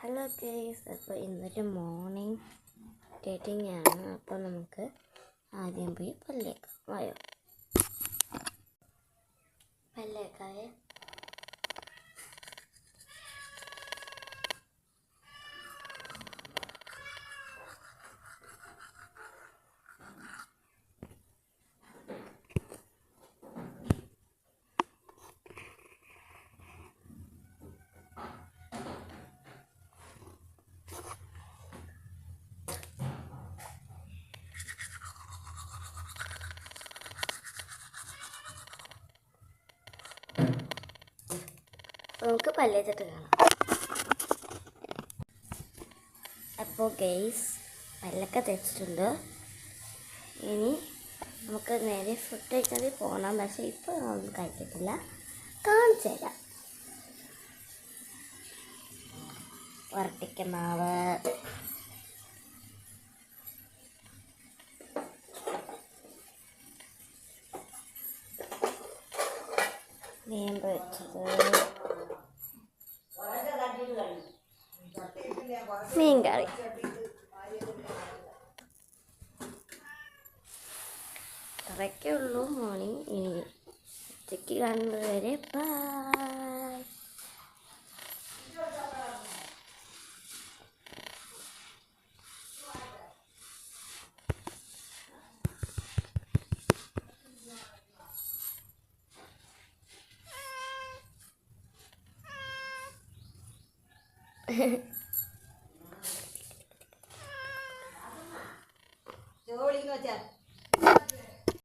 Hello guys, അപ്പോൾ ഇന്നൊരു morning dating ആണ്. അപ്പോൾ നമുക്ക് ആദ്യം പോയി പല്ലേക്കാം. വായോ പല്ലേക്കാവേ. നമുക്ക് പല്ലേച്ചിട്ട് കാണാം. അപ്പോൾ ഗൈസ് പല്ലൊക്കെ തേച്ചിട്ടുണ്ട്. ഇനി നമുക്ക് നേരെ ഫുഡ് കഴിക്കാൻ പോകണം. പക്ഷേ ഇപ്പോൾ ഒന്നും കഴിക്കത്തില്ല, കാണിച്ചു തരാം. വറട്ടിക്ക മാവ്, വേമ്പ് വെച്ചത്, മീൻ കറി. അത്രയൊക്കെ ഉള്ളൂ മോർണിംഗ്. ഇനി ഉച്ചയ്ക്ക് കാണുന്നത് വരെ ബൈ.